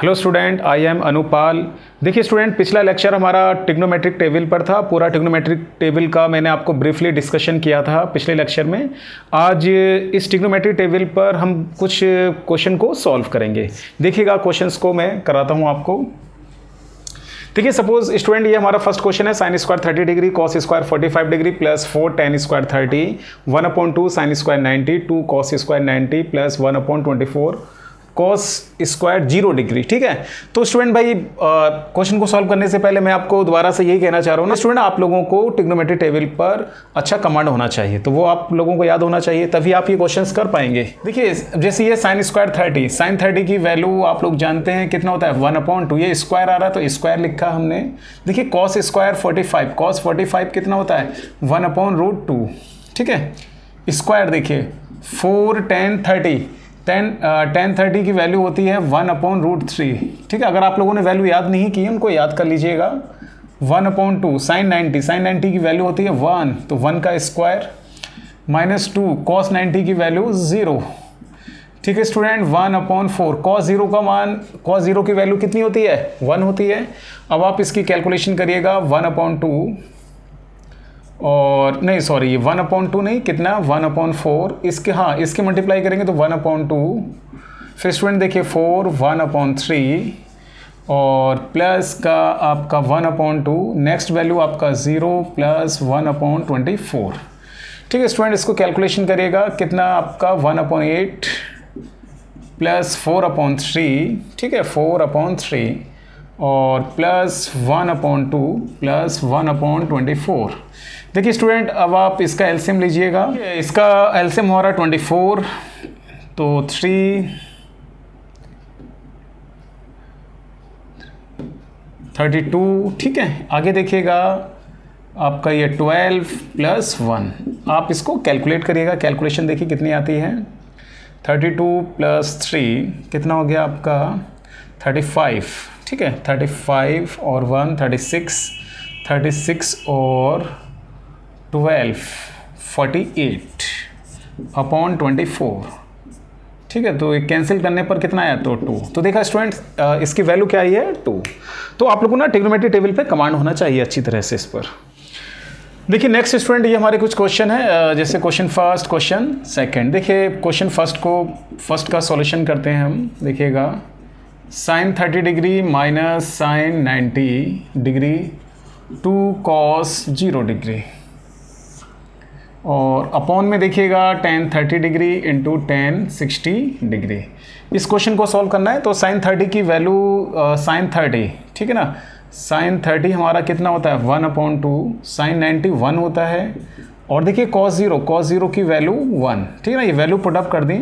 Hello student, I am Anupal. देखिए student, पिछला lecture हमारा ट्रिग्नोमेट्रिक टेबल पर था। पूरा ट्रिग्नोमेट्रिक टेबल का मैंने आपको ब्रीफली डिस्कशन किया था पिछले लेक्चर में। आज इस ट्रिग्नोमेट्रिक टेबल पर हम कुछ क्वेश्चन को सॉल्व करेंगे। देखिएगा क्वेश्चंस को मैं कराता हूँ आपको। देखिए सपोज स्टूडेंट, ये हमारा फर्स्ट क्वेश्चन है। Sine square 30 degree, cos square 45 degree plus 4 ten square 30, 1/2 sine square 90, 2 cos square 90 plus 1/24 cos square 0 degree. ठीक है, तो स्टूडेंट भाई क्वेश्चन को सॉल्व करने से पहले मैं आपको दोबारा से यही कहना चाह रहा हूँ ना स्टूडेंट, आप लोगों को ट्रिग्नोमेट्रिक टेबल पर अच्छा कमांड होना चाहिए। तो वो आप लोगों को याद होना चाहिए, तभी आप ये क्वेश्चंस कर पाएंगे। देखिए जैसे ये साइन स्क्वायर 30, साइन 30 की वैल्यू आप लोग जानते हैं कितना होता है 1/2। ये स्क्वायर आ रहा है तो स्क्वायर लिखा हमने। देखिए कॉस स्क्वायर 45, कॉस 45 कितना होता है 1/√2। ठीक है, स्क्वायर देखिए 4 10 30, 10 30 की वैल्यू होती है 1/√3। ठीक है, अगर आप लोगों ने वैल्यू याद नहीं की उनको याद कर लीजिएगा। 1/2 साइन 90, साइन 90 की वैल्यू होती है 1, तो 1 का स्क्वायर -2 कॉस 90 की वैल्यू 0। ठीक है स्टूडेंट, 1/4 कॉस 0 का मान, कॉस 0 की वैल्यू कितनी होती है 1 होती है। अब आप इसकी कैलकुलेशन करिएगा 1/2 और नहीं सॉरी 1/2 नहीं, कितना 1/4 इसके, हाँ इसके मल्टीप्लाई करेंगे तो 1/2। फिर स्टूडेंट देखिए 4 1/3 और प्लस का आपका 1/2, नेक्स्ट वैल्यू आपका 0 प्लस 1/24। ठीक है स्टूडेंट, इसको कैलकुलेशन करिएगा कितना आपका 1/8 प्लस 4/3। ठीक है 4/3 और प्लस 1/2 प्लस 1/24। देखिए स्टूडेंट, अब आप इसका एलसीएम लीजिएगा। इसका एलसीएम हो रहा 24, तो 3 32। ठीक है, आगे देखिएगा आपका ये 12 प्लस 1। आप इसको कैलकुलेट करिएगा, कैलकुलेशन देखिए कितनी आती है। 32 प्लस 3 कितना हो गया आपका 35। ठीक है, 35 और 1 36, 36 और 12 48/24। ठीक है, तो कैंसिल करने पर कितना आया तो 2। तो देखा स्टूडेंट, इसकी वैल्यू क्या आई है 2। तो आप लोगों को ना ट्रिग्नोमेट्रिक टेबल पे कमांड होना चाहिए अच्छी तरह से इस पर। देखिए नेक्स्ट स्टूडेंट, ये हमारे कुछ क्वेश्चन है, जैसे क्वेश्चन फर्स्ट, क्वेश्चन सेकंड। देखिए क्वेश्चन फर्स्ट का सॉल्यूशन करते हैं हम। देखिएगा sine 30 degree minus sine 90 degree 2 cos 0 degree और अपॉन में देखिएगा tan 30 degree into tan 60 degree. इस क्वेश्चन को सॉल्व करना है। तो साइन 30 की वैल्यू साइन 30, ठीक है ना, साइन 30 हमारा कितना होता है 1/2, साइन 90 1 होता है और देखिए cos 0 की वैल्यू 1। ठीक है ना, ये वैल्यू पुट अप कर दी।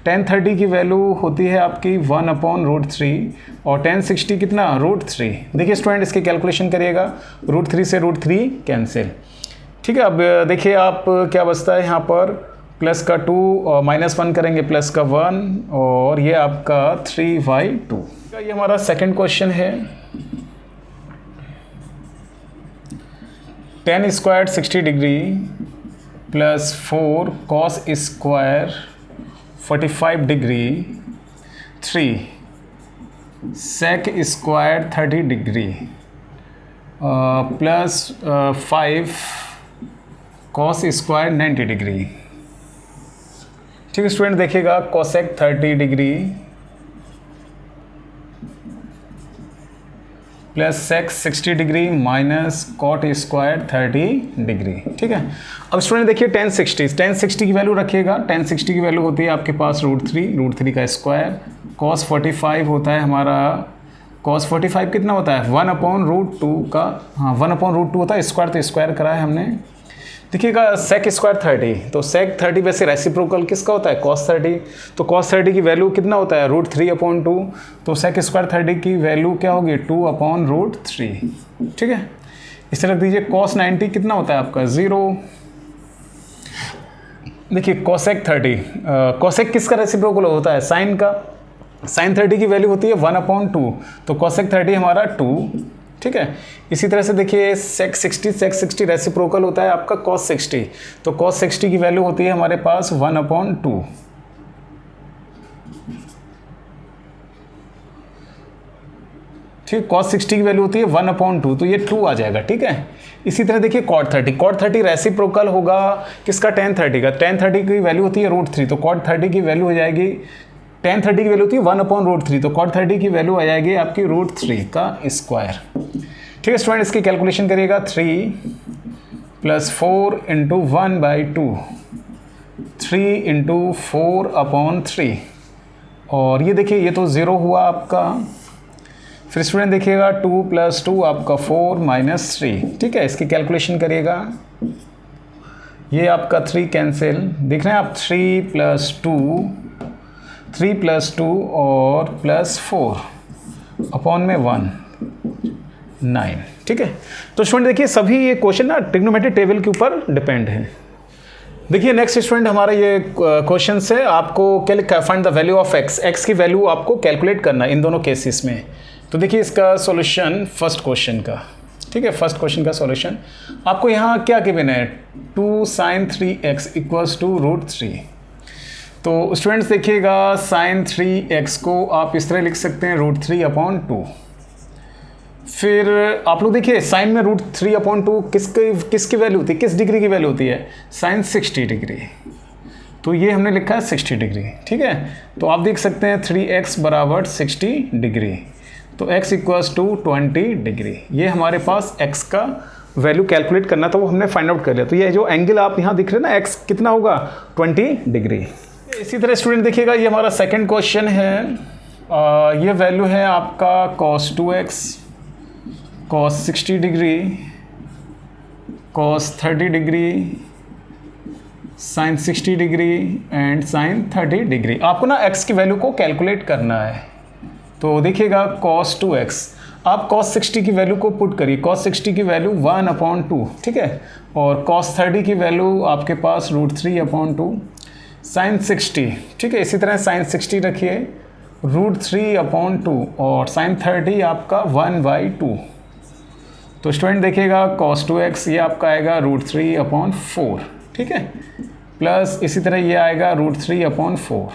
tan 30 की वैल्यू होती है आपकी 1/√3 और tan 60 कितना √3। देखिए स्टूडेंट, इसकी कैलकुलेशन करिएगा, √3 से √3 कैंसिल। ठीक है, अब देखिए आप क्या बचता है यहाँ पर, प्लस का 2 और -1 करेंगे प्लस का 1 और ये आपका 3/2। ये हमारा सेकंड क्वेश्चन है। tan square 60 degree plus 4 cos square 45 degree 3 sec square 30 degree plus 5 cos square 90 degree. ठीक है स्टूडेंट, देखिएगा cosec 30 degree plus sec 60 degree minus cot square 30 degree. ठीक है, अब स्टूडेंट देखिए tan 60 की वैल्यू रखिएगा। tan 60 की वैल्यू होती है आपके पास √3 का स्क्वायर। cos 45 होता है हमारा, cos 45 कितना होता है 1/√2 का, हाँ 1/√2 होता है, स्क्वायर तो स्क्वायर करा है हमने। देखिएगा सेक स्क्वायर 30, तो सेक 30 वैसे रेसिप्रोकल किसका होता है cos 30। तो cos 30 की वैल्यू कितना होता है √3/2, तो सेक स्क्वायर 30 की वैल्यू क्या होगी 2/√3। ठीक है, इस तरह दीजिए। cos 90 कितना होता है आपका 0। देखिए कोसेक 30, कोसेक किसका रेसिप्रोकल होता है साइन का। साइन 30 की वैल्यू होती है 1/2, तो कोसेक 30 हमारा 2। ठीक है, इसी तरह से देखिए सेक 60 रेसिप्रोकल होता है आपका cos 60, तो cos 60 की वैल्यू होती है हमारे पास 1/2। ठीक है। cos 60 की वैल्यू होती है 1/2, तो ये 2 आ जाएगा, ठीक है। इसी तरह देखिए cot 30 रेसिप्रोकल होगा किसका, tan 30 का। tan 30 की वैल्यू होती है √3, तो cot 30 की वैल्यू हो जाएगी, tan 30 की वैल्यू होती है 1/√3, तो cot 30 की वैल्यू आ जाएगी आपकी √3 का स्क्वायर। ठीक है स्टूडेंट, इसकी कैलकुलेशन करिएगा 3 + 4 × 1/2, 3 × 4/3, और ये देखिए ये तो 0 हुआ आपका। फिर स्टूडेंट देखिएगा 2 + 2 आपका 4 - 3, ठीक है। इसकी कैलकुलेशन करिएगा, ये आपका 3 कैंसिल, देख रहे हैं आप, 3 + 2 और +4/1 9, ठीक है। तो स्टूडेंट देखिए सभी ये क्वेश्चन ना ट्रिग्नोमेट्रिक टेबल के ऊपर डिपेंड है। देखिए नेक्स्ट स्टूडेंट हमारा ये क्वेश्चन है, आपको क्या लिखा है, find the value of x की वैल्यू आपको कैलकुलेट करना है इन दोनों केसेस में। तो देखिए इसका सॉल्यूशन फर्स्ट क्वेश्चन का, ठीक है, फर्स्ट क्वेश्चन का सॉल्यूशन आपको यहाँ क्या गिवन है, 2 sin 3x = √3। तो स्टूडेंट्स देखिएगा sin 3x को आप इस तरह लिख सकते हैं √3/2। फिर आप लोग देखिए साइन में √3/2 किसकी वैल्यू होती है, किस डिग्री की वैल्यू होती है, sin 60 डिग्री। तो ये हमने लिखा है 60 डिग्री, ठीक है। तो आप देख सकते हैं 3x = 60 डिग्री, तो x = 20 डिग्री। ये हमारे पास x का वैल्यू कैलकुलेट करना था, वो हमने फाइंड आउट कर लिया। तो ये जो एंगल आप यहाँ दिख रहे हैं ना, x कितना होगा, 20 डिग्री। इसी तरह स्टूडेंट देखिएगा ये हमारा सेकेंड क्वेश्चन है, ये वैल्यू है आपका cos 2x, cos 60 degree, cos 30 degree, sin 60 degree and sin 30 degree. आपको ना x की वैल्यू को कैलकुलेट करना है। तो देखिएगा cos 2x, आप cos 60 की वैल्यू को पुट करिए, cos 60 की वैल्यू 1/2, ठीक है, और cos 30 की वैल्यू आपके पास √3/2, sin 60, ठीक है। इसी तरह sin 60 रखिए √3/2 और sin 30 आपका 1/2। तो स्टूडेंट देखिएगा cos 2x ये आपका आएगा √3/4, ठीक है, प्लस इसी तरह ये आएगा √3/4।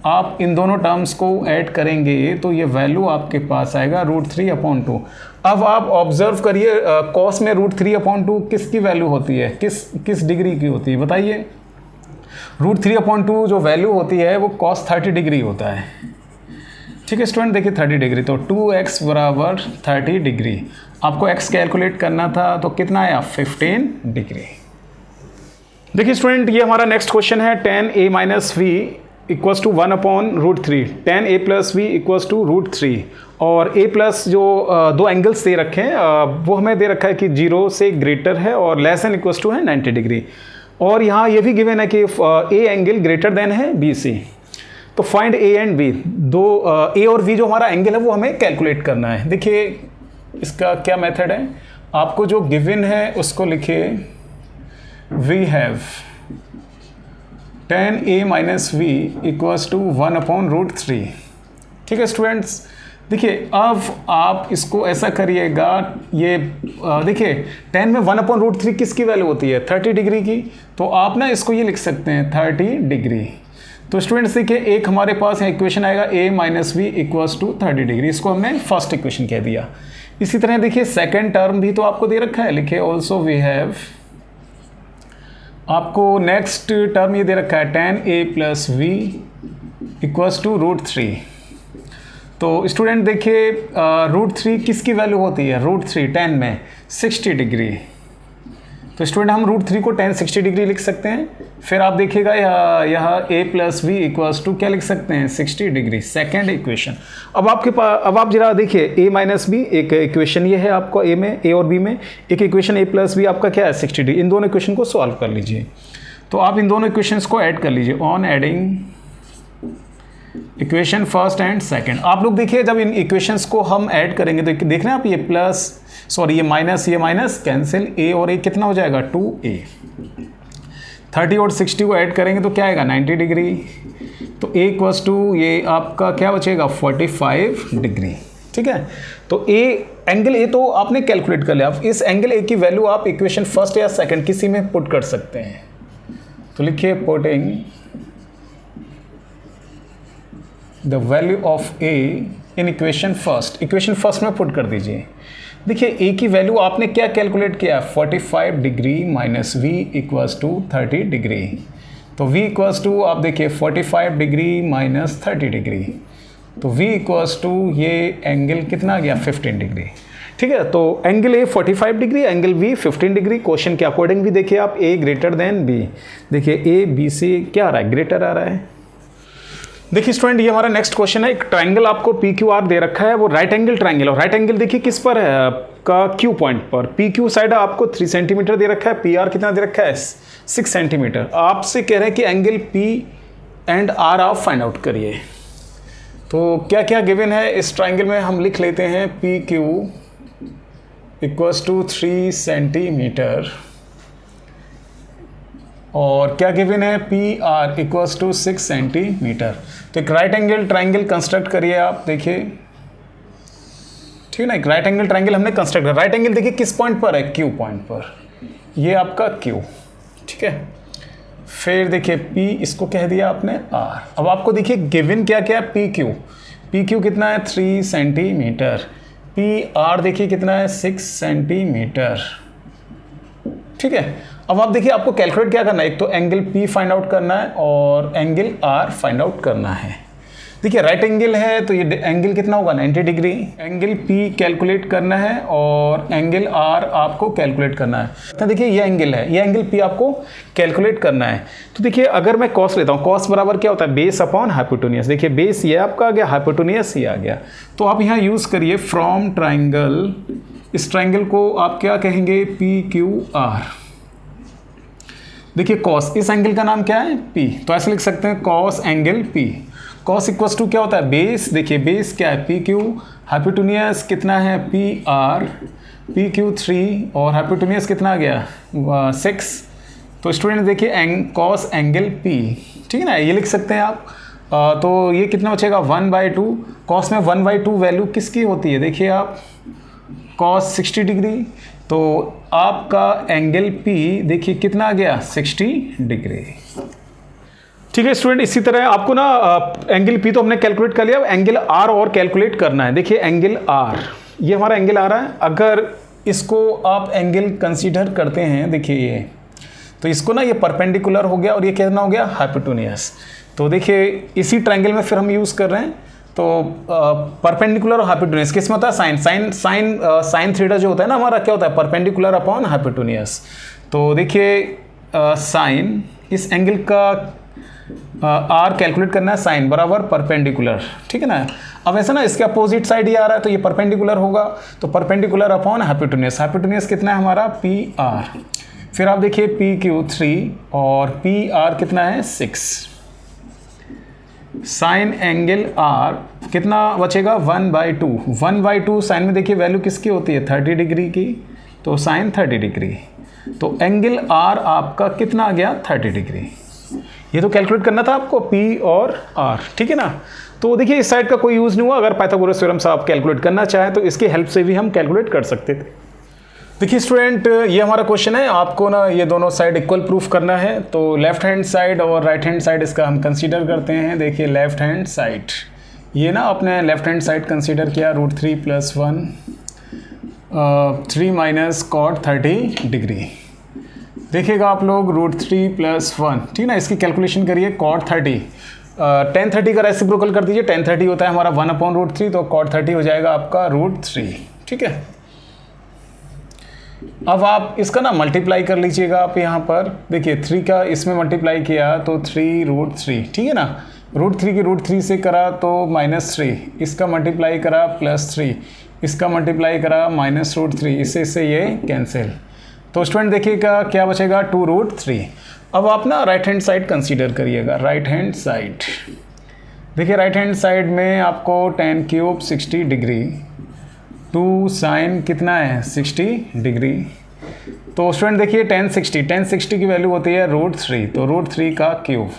आप इन दोनों टर्म्स को ऐड करेंगे तो ये वैल्यू आपके पास आएगा √3/2। अब आप ऑब्जर्व करिए cos में √3/2 किसकी वैल्यू होती है, किस डिग्री की होती है बताइए। √3/2 जो वैल्यू होती है वो cos 30 डिग्री होता है, ठीक है स्टूडेंट। देखिए 30 डिग्री, तो 2x = 30 डिग्री। आपको x कैलकुलेट करना था, तो कितना आया, 15 डिग्री। देखिए स्टूडेंट ये हमारा नेक्स्ट क्वेश्चन है, tan a - v = 1/√3, tan a + v = √3, और a प्लस जो दो एंगल्स दे रखे हैं वो हमें दे रखा है कि 0 से ग्रेटर है और लेस देन इक्वल टू है 90 डिग्री, और यहाँ ये भी गिवन है कि a एंगल ग्रेटर देन है BC। तो फाइंड a एंड b, दो a और v जो हमारा एंगल है वो हमें कैलकुलेट करना है। देखिए इसका क्या मेथड है, आपको जो गिवन है उसको लिखिए, we have tan a - v = 1/√3, ठीक है स्टूडेंट्स। देखिए अब आप इसको ऐसा करिएगा, ये देखिए tan में 1/√3 किसकी वैल्यू होती है, 30 डिग्री की, तो आप ना इसको ये लिख सकते हैं 30 डिग्री। तो स्टूडेंट्स देखिए एक हमारे पास इक्वेशन आएगा a - v = 30 डिग्री, इसको हमने फर्स्ट इक्वेशन कह दिया। इसी तरह देखिए सेकेंड टर्म भी तो आपको दे रखा है, लिखिए ऑल्सो वी हैव, आपको नेक्स्ट टर्म ये दे रखा है tan a + v = √3। तो स्टूडेंट देखिए √3 किसकी वैल्यू होती है, √3 tan में 60 डिग्री, तो स्टूडेंट हम √3 को tan 60 डिग्री लिख सकते हैं। फिर आप देखिएगा यहाँ a + v = क्या लिख सकते हैं, 60 डिग्री, सेकेंड इक्वेशन। अब आपके पास, अब आप जरा देखिए a - b एक इक्वेशन ये है आपको, a में, a और b में एक इक्वेशन, a + b आपका क्या है 60 डिग्री। इन दोनों इक्वेशन को सॉल्व कर लीजिए, तो आप इन दोनों इक्वेशंस को ऐड कर लीजिए। On adding equation first and second, आप लोग देखिए जब इन इक्वेशंस को हम ऐड करेंगे तो देख रहे हैं आप, ये प्लस, सॉरी ये माइनस कैंसिल, a और a कितना हो जाएगा, 2a। 30 और 60 को ऐड करेंगे तो क्या आएगा, 90 डिग्री। तो a = ये आपका क्या बचेगा, 45 डिग्री, ठीक है। तो एंगल a तो आपने कैलकुलेट कर लिया। अब इस एंगल a की वैल्यू आप इक्वेशन फर्स्ट या सेकंड किसी में पुट कर सकते हैं। तो लिखिए putting the value of a in equation first में पुट कर दीजिए। देखिए ए की वैल्यू आपने क्या कैलकुलेट किया, 45 degree minus V equals to 30 degree. तो v इक्वल्स टू आप देखिए 45 डिग्री माइनस 30 डिग्री, तो v इक्वल्स टू ये एंगल कितना आ गया 15 डिग्री। ठीक है, तो angle A 45 degree, angle v 15 degree. Question के अकॉर्डिंग भी देखिए आप a ग्रेटर देन b, देखिए a b से क्या आ रहा है, ग्रेटर आ रहा है। देखिए स्टूडेंट, ये हमारा नेक्स्ट क्वेश्चन है। एक ट्राइंगल आपको पी क्यू आर दे रखा है, वो राइट एंगल ट्राइंगल, और राइट एंगल देखिए किस पर है, आपका क्यू पॉइंट पर। पी क्यू साइड आपको 3 सेंटीमीटर दे रखा है, पी आर कितना दे रखा है 6 सेंटीमीटर। आपसे कह रहे हैं कि एंगल पी एंड आर आप फाइंड आउट करिए। तो क्या क्या गिवन है इस ट्राइंगल में, हम लिख लेते हैं P Q equals to 3 centimetre, और क्या गिवन है P R equals to 6 centimetre. तो एक राइट एंगल ट्राइंगल कंस्ट्रक्ट करिए आप, देखिए ठीक है ना, एक राइट एंगल ट्राइंगल हमने कंस्ट्रक्ट किया। राइट एंगल देखिए किस पॉइंट पर है, क्यू पॉइंट पर, ये आपका क्यू, ठीक है। फिर देखिए पी, इसको कह दिया आपने आर। अब आपको देखिए गिवन क्या क्या है, पी क्यू कितना है 3 सेंटीमीटर, पी आर देखिए कितना है 6 सेंटीमीटर, ठीक है। अब आप देखिए आपको कैलकुलेट क्या करना है, एक तो एंगल P फाइंड आउट करना है और एंगल R फाइंड आउट करना है। देखिए राइट एंगल है तो ये एंगल कितना होगा 90 डिग्री, एंगल P कैलकुलेट करना है और एंगल R आपको कैलकुलेट करना है। तो देखिए ये एंगल है, ये एंगल P आपको कैलकुलेट करना है। तो देखिए अगर मैं कॉस लेता हूँ, कॉस बराबर क्या होता है, बेस अपॉन हाइपोटेन्यूज। देखिए बेस ये आपका आ गया, हाइपोटेन्यूज ये आ गया। तो आप यहाँ यूज़ करिए फ्रॉम ट्राइंगल, इस ट्राइंगल को आप क्या कहेंगे, PQR। देखिए कॉस, इस एंगल का नाम क्या है P, तो ऐसे लिख सकते हैं cos angle P। Cos equals to क्या होता है, बेस, देखिए बेस क्या है PQ, हाइपोटेन्यूज कितना है PR, PQ3 और हाइपोटेन्यूज कितना आ गया 6। तो स्टूडेंट देखिए कॉस एंगल P, ठीक है ना, ये लिख सकते हैं आप। तो ये कितना बचेगा 1/2, कॉस में 1/2 वैल्यू किसकी होती है, देखिए आप कॉस 60 डिग्री, तो आपका एंगल P देखिए कितना आ गया 60 डिग्री। ठीक है स्टूडेंट, इसी तरह आपको ना एंगल P तो हमने कैलकुलेट कर लिया, एंगल R और कैलकुलेट करना है। देखिए एंगल R, ये हमारा एंगल आ रहा है, अगर इसको आप एंगल कंसीडर करते हैं, देखिए ये, तो इसको ना ये परपेंडिकुलर हो गया और ये कितना हो गया हाइपोटेन्यूज। तो देखिए इसी ट्रायंगल में फिर हम यूज़ कर रहे हैं, तो परपेंडिकुलर और हाइपोटेन्यूज किस में होता है, साइन थीटा जो होता है ना हमारा, क्या होता है परपेंडिकुलर अपॉन हाइपोटेन्यूज। तो देखिए साइन, इस एंगल का आर कैलकुलेट करना है, साइन बराबर परपेंडिकुलर, ठीक है ना। अब ऐसा ना इसके अपोजिट साइड ही आ रहा है, तो ये परपेंडिकुलर होगा, तो परपेंडिकुलर अपॉन हाइपोटेन्यूज। हाइपोटेन्यूज कितना है हमारा पी आर। फिर आप देखिए पी क्यू 3 और पी आर कितना है 6। साइन एंगल आर कितना बचेगा 1/2, 1/2 साइन में देखिए वैल्यू किसकी होती है 30 डिग्री की, तो साइन 30 डिग्री, तो एंगल आर आपका कितना आ गया 30 डिग्री। ये तो कैलकुलेट करना था आपको P और R, ठीक है ना। तो देखिए इस साइड का कोई यूज़ नहीं हुआ, अगर पाइथागोरस थ्योरम से आप कैलकुलेट करना चाहें तो इसकी हेल्प से भी हम कैलकुलेट कर सकते थे। देखिए स्टूडेंट, ये हमारा क्वेश्चन है, आपको ना ये दोनों साइड इक्वल प्रूफ करना है। तो लेफ्ट हैंड साइड और राइट हैंड साइड इसका हम कंसीडर करते हैं। देखिए लेफ्ट हैंड साइड, ये ना अपने लेफ्ट हैंड साइड कंसीडर किया √3 + 1 3 माइनस cot 30 डिग्री। देखिएगा आप लोग √3 + 1, ठीक ना, इसकी कैलकुलेशन करिए cot 30, tan 30 का रेसिप्रोकल कर दीजिए, tan 30 होता है हमारा 1/√3, तो cot 30 हो जाएगा आपका √3, ठीक है। अब आप इसका ना मल्टीप्लाई कर लीजिएगा आप यहाँ पर, देखिए 3 का इसमें मल्टीप्लाई किया तो 3√3, ठीक है ना। √3 की √3 से करा तो -3, इसका मल्टीप्लाई करा +3, इसका मल्टीप्लाई करा -√3, इससे ये कैंसिल। तो स्टूडेंट देखिएगा क्या बचेगा 2√3। अब आप ना राइट हैंड साइड कंसीडर करिएगा, राइट हैंड साइड। देखिए राइट हैंड साइड में आपको tan³ 60 डिग्री, 2 साइन कितना है 60 डिग्री। तो स्टूडेंट देखिए tan 60 की वैल्यू होती है √3, तो √3 का क्यूब।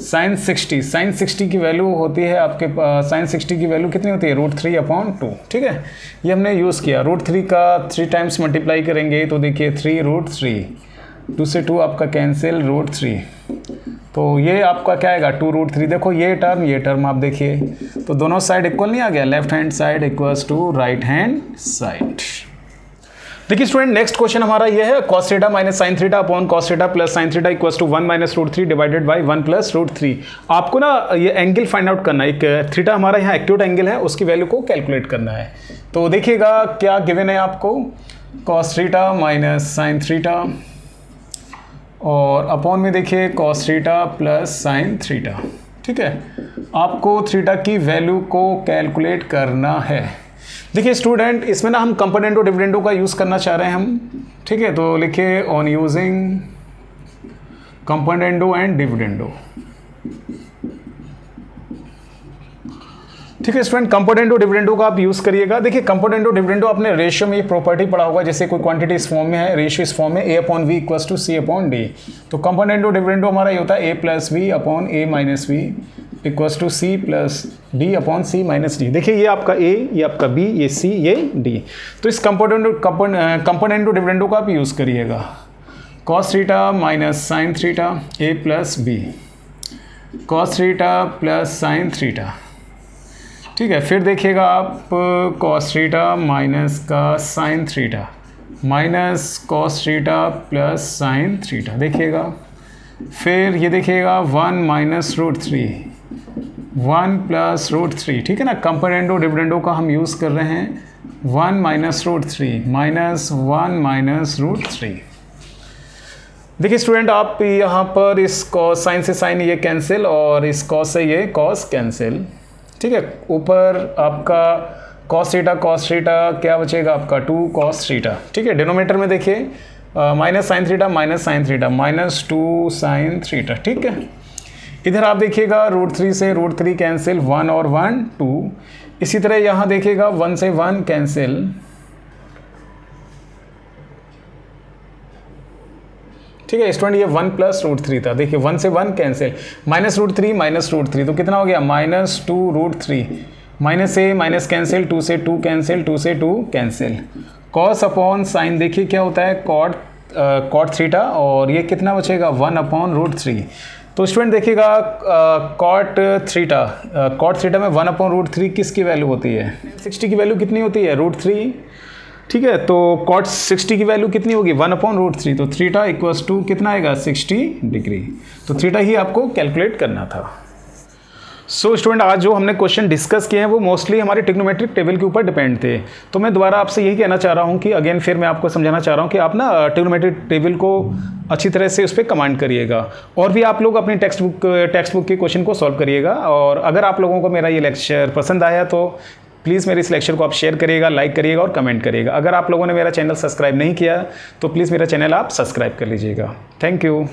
साइन 60 की वैल्यू होती है आपके, साइन 60 की वैल्यू कितनी होती है √3/2, ठीक है। ये हमने यूज़ किया, √3 का 3 टाइम्स मल्टीप्लाई करेंगे तो देखिए 3√3, 2 से 2 आपका कैंसिल, √3 तो ये आपका क्या आएगा 2√3। देखो ये टर्म आप देखिए, तो दोनों साइड इक्वल नहीं आ गया, left hand side equals to right hand side. देखिए स्टूडेंट नेक्स्ट क्वेश्चन हमारा ये है cos theta minus sine theta upon cos theta plus sine theta equals to 1 minus √3 divided by 1 plus √3। आपको ना ये एंगल फाइंड आउट करना है, एक थीटा हमारा यहाँ एक्यूट एंगल है, उसकी वैल्यू को कैलकुलेट करना है। तो देखिएगा क्या गिवन है आपको, cos theta minus sine theta और अपॉन में देखिए cos theta plus sine theta. ठीक है, आपको थीटा की वैल्यू को कैलकुलेट करना है। देखिए स्टूडेंट इसमें ना हम कंपोनेंटो डिविडेंडो का यूज़ करना चाह रहे हैं हम। ठीक है, तो लिखिए ऑन यूजिंग कंपोनेंटो एंड डिविडेंडो। ठीक है स्टूडेंट, कंपोनेंटो डिविडेंडो का आप यूज़ करिएगा। देखिए कंपोनेंटो डिविडेंडो आपने रेशियो में ये प्रॉपर्टी पढ़ा होगा, जैसे कोई क्वांटिटी इस फॉर्म में है, रेशियो इस फॉर्म में a upon v equals to c upon d। तो कंपोनेंटो डिविडेंडो हमारा ये होता है a plus V upon a minus V equals to c plus d upon c minus d। देखिए ये आपका a, ये आपका b, ये c, ये d। तो इस कंपोनेंटो डिविडेंडो का आप यूज़ करिएगा। cos theta minus sine theta a plus b, cos theta plus sine theta. ठीक है, फिर देखिएगा आप cos थीटा माइनस का sine theta minus cos theta plus sine theta देखिएगा। फिर ये देखिएगा 1 माइनस √3 1 प्लस √3। ठीक है ना, कंपोनेंटो डिविडेंडो का हम यूज़ कर रहे हैं 1 माइनस √3 माइनस 1 माइनस √3। देखिए स्टूडेंट आप यहाँ पर इस cos साइन से साइन ये कैंसिल और इस cos से ये cos कैंसिल। ठीक है, ऊपर आपका cos थीटा क्या बचेगा आपका 2 cos थीटा। ठीक है, डिनोमिनेटर में देखिए minus sine theta minus 2 sine theta. ठीक है, इधर आप देखिएगा √3 से √3 कैंसिल, 1 और 1 2। इसी तरह यहाँ देखिएगा 1 से 1 कैंसिल। ठीक है स्टूडेंट, ये 1 प्लस √3 था। देखिए 1 से 1 कैंसिल, माइनस √3 तो कितना हो गया माइनस 2√3, माइनस से माइनस कैंसिल, 2 से 2 कैंसिल, 2 से 2 कैंसिल। कॉस अपॉन साइन देखिए क्या होता है कॉट थीटा, और ये कितना बचेगा 1 अपॉन √3। तो स्टूडेंट देखिएगा कॉट थीटा में 1 अपॉन √3 किसकी वैल्यू होती है, 60 की वैल्यू कितनी होती है √3। ठीक है, तो cot 60 की वैल्यू कितनी होगी 1 अपॉन √3। तो थीटा इक्वल्स टू कितना आएगा 60 डिग्री। तो थीटा ही आपको कैलकुलेट करना था। सो स्टूडेंट आज जो हमने क्वेश्चन डिस्कस किए हैं वो मोस्टली हमारे ट्रिग्नोमेट्रिक टेबल के ऊपर डिपेंड थे। तो मैं दोबारा आपसे यही कहना चाह रहा हूँ कि अगेन फिर मैं आपको समझाना चाह रहा हूँ कि आप ना ट्रिग्नोमेट्रिक टेबल को अच्छी तरह से उस पर कमांड करिएगा, और भी आप लोग अपनी टेक्स्ट बुक के क्वेश्चन को सॉल्व करिएगा। और अगर आप लोगों को मेरा ये लेक्चर पसंद आया तो प्लीज़ मेरे इस लेक्चर को आप शेयर करिएगा, लाइक करिएगा और कमेंट करिएगा। अगर आप लोगों ने मेरा चैनल सब्सक्राइब नहीं किया तो प्लीज़ मेरा चैनल आप सब्सक्राइब कर लीजिएगा। Thank you.